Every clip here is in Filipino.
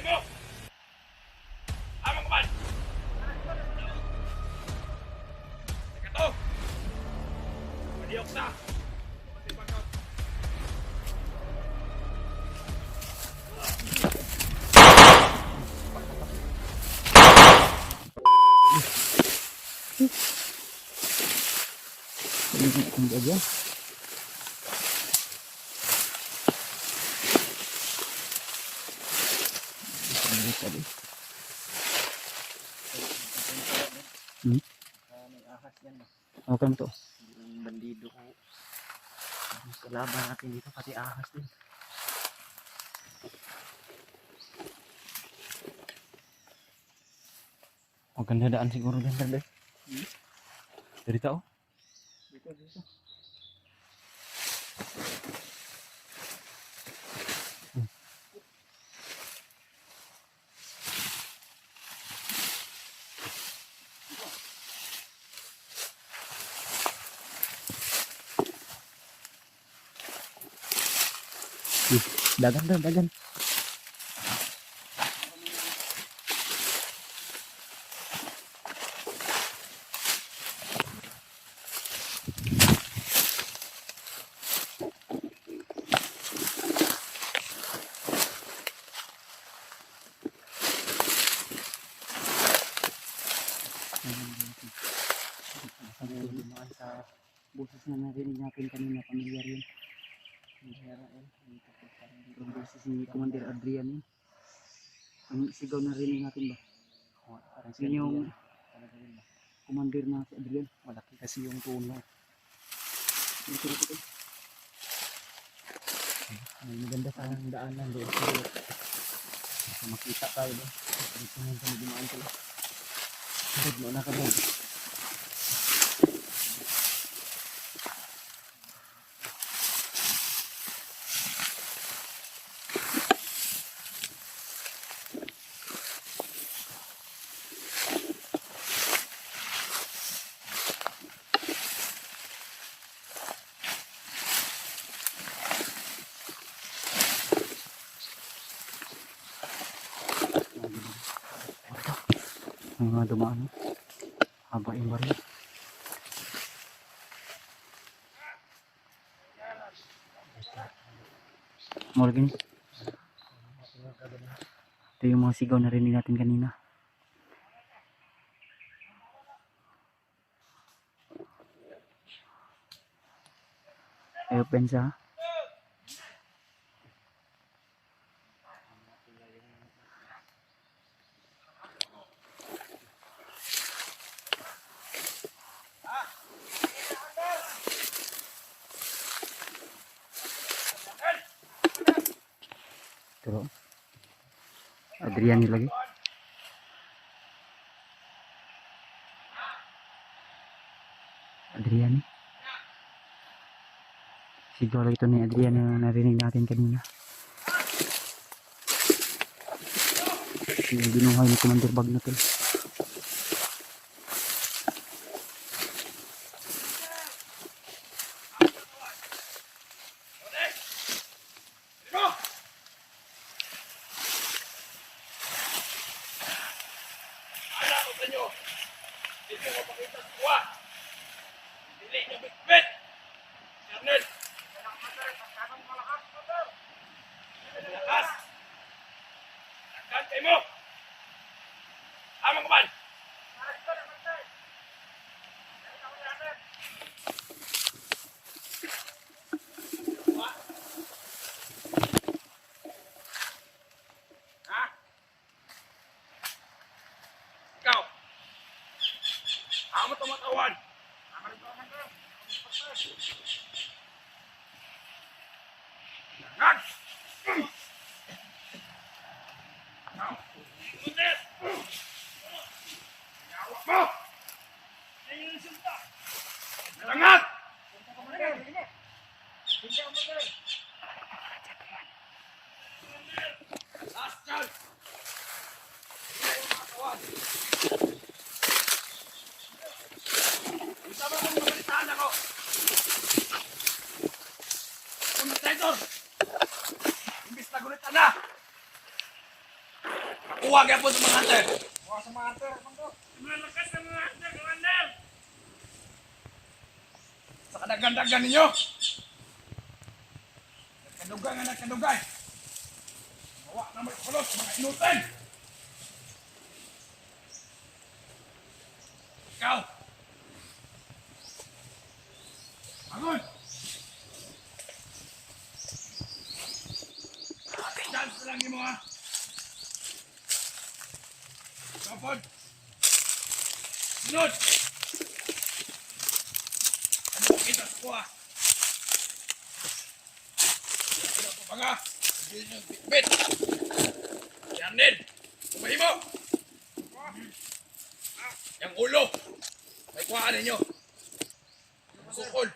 mo! Amang kaman! Teka to! Maliyok na! Ang aja. May ahas yan. Okay mo to. Yung bandido ko. Kalaban natin dito pati ahas din. Maganda daan siguro din dali. Dari tao. Dito. Dagan. Dumaan sa boses na narinig natin kanina, pamilyar yun. Yung boses ni Commander Adrian yun. Ang sigaw na rinig natin ba? Yun yung commander na si Adrian. Malaki kasi yung tono. May maganda sanang daanan doon. Pero makita tayo doon. Dito nga kami dumaan sila. Sunod mo na ka doon. Mga dumaan. Haba yung baril. Morgan. Ito yung mga sigaw na rinig natin kanina. Ayaw pensa. Pero Adrian lagi. Adrian. Sigaw lagi ito ni Adrian yung narinig natin kanina. Yung binuhay ni Commander Bagnatul. Amang kaman! Ha? Ikaw! Amo tumatawan! Yan! Yawak mo! Langat! Last chance! Tama kong mabalitaan ako! Kung traitor! Imbis na gulitan na! makuha kaya po sa mga hunter. Kuha sa mga hunter, Mando. Malakas na mga hunter, Commander. Sa kadagan-dagan ninyo. Nagkadugan nga nagkadugan. Mawa na may kulos, mga inutin. Ikaw. Bangon. Dance lang mo ha. Kapag. Sunod. Ano kita sa kuha? Ano po ba nga? Hindi nyo bitbit. Yan din. Kumahi mo. Yang ulo. May kuhaan ninyo. Yung sukol.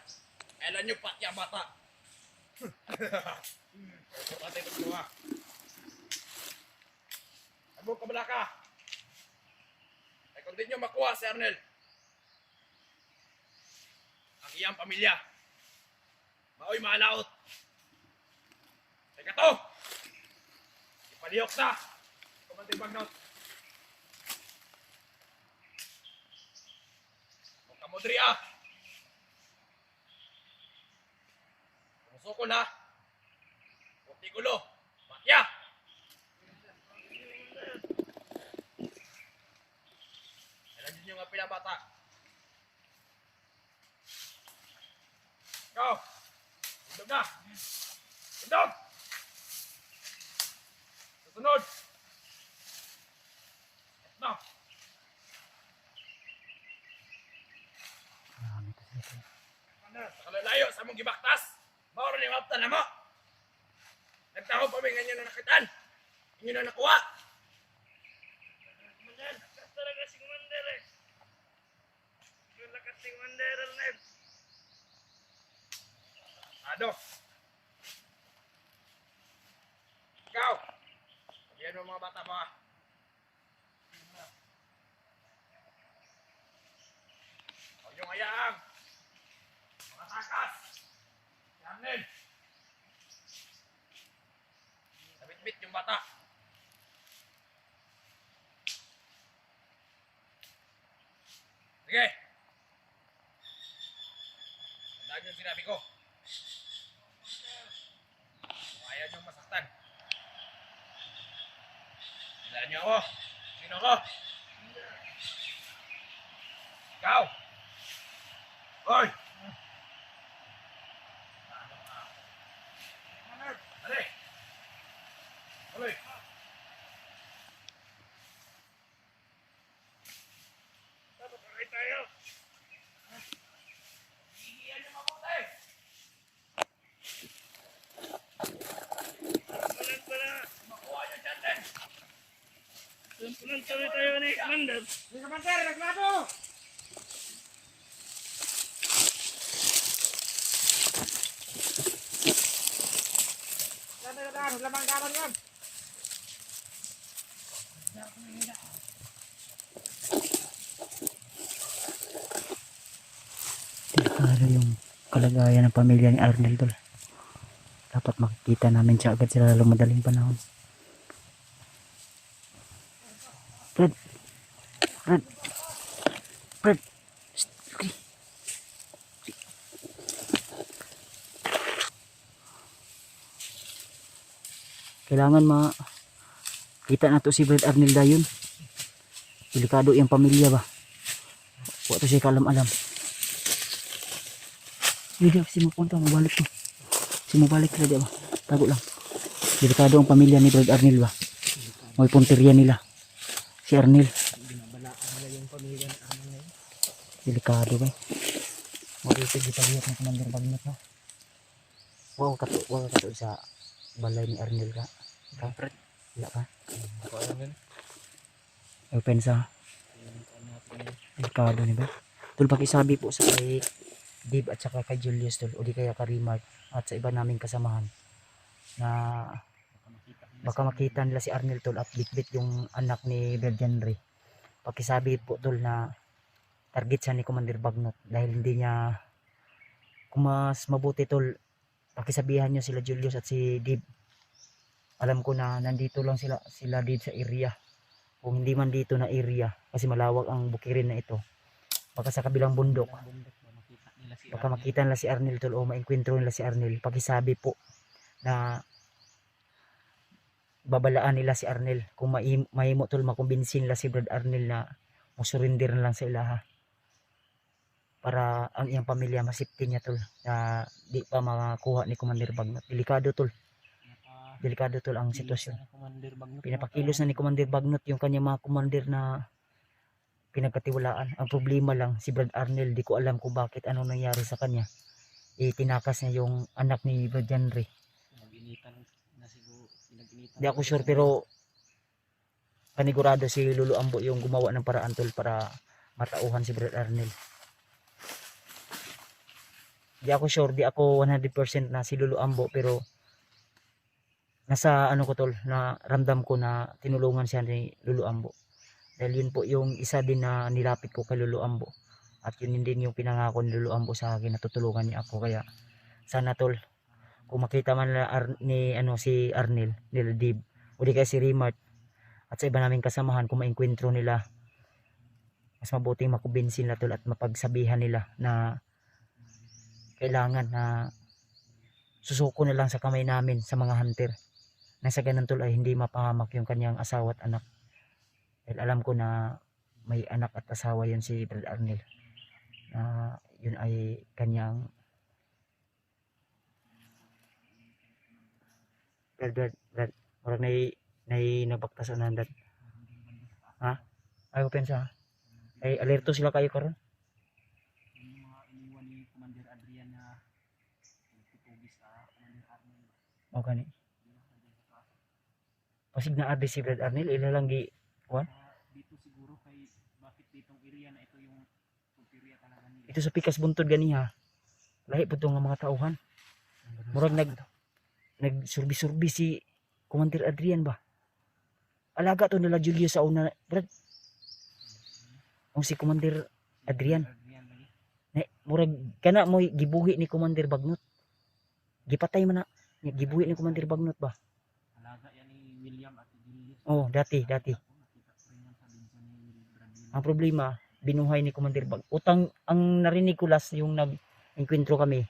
Kailan nyo pati ang bata. Patay ito dalawa. Ano ka bala ka? Ay kung di nyo makuha si Arnel, ang iyang pamilya, maoy malaot. Teka to! Ipalihok na! Kumanting bagnot. Huwag ka mo diri ah! Pumusukol ha! Huwag di gulo! Matya! Alam nyo nga pinabata. Ikaw! Indog na! Indog! Susunod! No! Nakalalayo sa mong gibaktas! Mauro ni mapta na mo! Nagtaho pa may ganyan na nakitan! Inyo na nakuha! Commander, lakas talaga si Commander eh! Yung lakas si Commander Arnel! Ado! Ikaw! Sabihan mo mga bata mo ha! Huwag yung hayaang! Mga takas! Yanin! Sabit-bit yung bata! Sige! Tandaan yung sinabi ko. Kung ayaw niyong masaktan. Tandaan niyo ako. Sino ko? Ikaw! Hoy! Dali! Tuloy! Dapat pakay tayo! Hihiyan niyo mabuti! Malan pala! Makuha niyo dyan din! Punan tuloy tayo ni Commander! Sige, Commander, naglado! Dahan, lamang daman yan! Delikado yung kalagayan ng pamilya ni Arnel tol. Dapat makikita namin siya agad sila lalong madaling panahon. Fred! Fred! Fred! Shh, okay. Kailangan kita na to si Fred Arnel dayon. Delikado yung pamilya ba? Huwag to siya kalam-alam. Hindi si mapunta, mabalik to. Si mabalik sila di ba? Tago lang. Delikado ang pamilya ni Fred Arnel ba? May punteriya nila. Si Arnel. Binabalaan nila yung pamilya ni Arnel ngayon. Delikado ba? Maritig kita lihat ng Commander Bagnot no? Wow kato sa balay ni Arnel ka. Fred? Wala ka? Ako alam yun. Open sa delikado ni ba? Tul pakisabi po sa kay Dave at saka kay Julius tol o di kaya ka Remark at sa iba naming kasamahan na baka makita nila si Arnel tol at bitbit yung anak ni Virgin Ray. Pakisabi po tol na target siya ni Commander Bagnot dahil hindi niya, kung mas mabuti tol pakisabihan nyo sila Julius at si Dave. Alam ko na nandito lang sila Dave sa area Kung hindi man dito na area, kasi malawak ang bukirin na ito. Baka sa kabilang bundok, baka makita nila si Arnel tol, o maengkwentro nila si Arnel. Pakisabi po na babalaan nila si Arnel. Kung mahimo tol, makumbinsin nila si Brad Arnel na musurrender na lang sa ilaha. Para ang iyang pamilya masipti niya tol, na di pa makakuha ni Commander Bagnot. Delikado tol. Delikado tol ang sitwasyon. Pinapakilos na ni Commander Bagnot yung kanyang mga commander na pinagkatiwalaan. Ang problema lang, si Brad Arnel, di ko alam kung bakit, ano nangyari sa kanya. Tinakas niya yung anak ni Brad Janry. Di ako sure, pero panigurado si Lolo Ambo yung gumawa ng paraan tol para matauhan si Brad Arnel. Di ako sure, di ako 100% na si Lolo Ambo, pero nasa ano ko tol, na ramdam ko na tinulungan siya ni Lolo Ambo. Dahil yun po yung isa din na nilapit ko kay Lolo Ambo. At yun din yung pinangako ni Lolo Ambo sa akin na tutulungan niya ako. Kaya sana tol, kung makita man ni si Arnel, nila Dib, o di kaya si Rimart, at sa iba naming kasamahan, kung maengkwentro nila, mas mabuting makubinsin nila tol, at mapagsabihan nila na kailangan na susuko na lang sa kamay namin sa mga hunter. Na sa ganun tol ay hindi mapahamak yung kanyang asawa at anak. Dahil alam ko na may anak at asawa yun si Brad Arnel. Na yun ay kanyang Brad, orag na nabaktasan na dad. Ha? Ayaw pensa ha? Ay alerto sila kayo karon. Yung mga iniwan ni Commander Adrian na nagtutugis sa Commander Arnel. O gani. Pasig na adi si Brad Arnel, ilalang gi Dito siguro kay bakit ditong area na ito yung area talaga nila. ito sa pikas buntod gani ha. Lahi po nga mga tauhan. Murag nagsurbi-surbi si Commander Adrian ba. Alaga to nila Julius sa una, Brad. Ang si Commander Adrian. Murag kana mo gibuhi ni Commander Bagnot. Gipatay man na gibuhi ni Commander Bagnot ba. Alaga yan ni William at Julius. Oh, dati. Ang problema, binuhay ni Commander Bagnot. Utang, ang narinig ko last yung nag-enkwentro kami.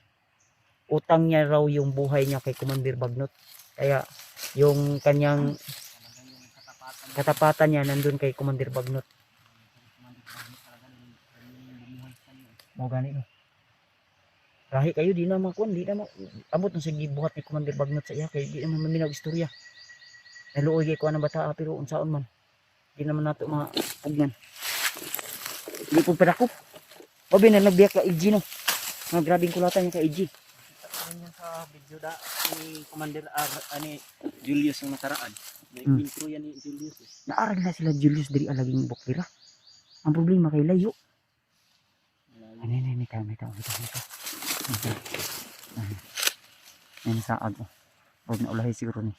Utang niya raw yung buhay niya kay Commander Bagnot. Kaya yung kanyang katapatan niya nandun kay Commander Bagnot. Mo gani no. Rahi kayo di na makuan, di na amot ng sige buhat ni Commander Bagnot sa iya kay di naman maminaw istorya. Naluoy kay ko ang bata pero unsaon man. Di naman nato mga pugnan. Di po pedakop. Obi na nagbiyak ka EG no. Mga grabing kulatan niya ka EG. Yan sa video da ni Commander ani Julius yung nakaraan. May intro yan ni Julius. Naaral na sila Julius diri alaging bukira. Ang problema kay layo. May tao. May saag mo. Huwag na ulahi siguro ni.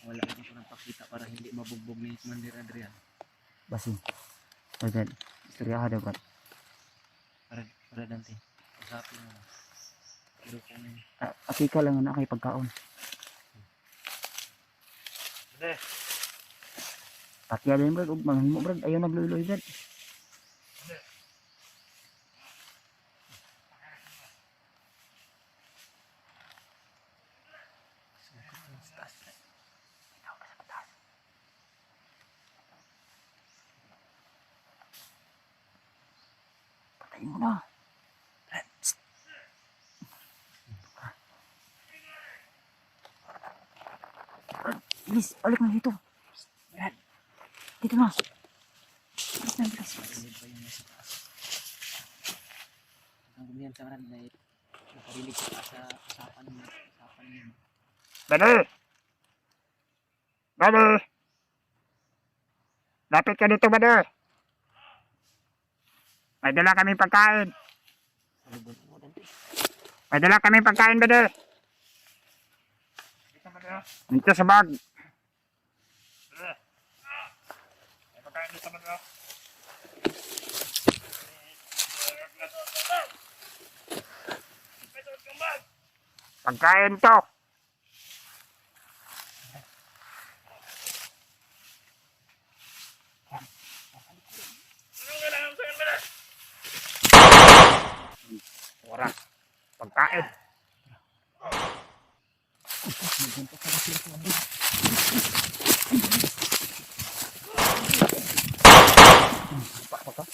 Wala din ko ng pakita para hindi mabugbog ni Commander Adrian. Basin. Agad. Istorya ka daw. Para dante. Usapin mo. Pero kung Atika lang na kay pagkaon. Pakya din brad. Manghimo brad. Ayaw nagluloy brad. Patayin mo na. Bilis, balik na dito. Dito na. Bilis na, bilis. ang gumiyan sa marami na nakarinig sa usapan niya. Bade! Bade! Lapit ka dito, Bade! May dala kaming pagkain. May dala kaming pagkain, Bade! Dito sa bag. May pagkain dito, Bade. Pagkain to. Oras. Pagkain. Nagbunta pala sila sa amin. Pa ka?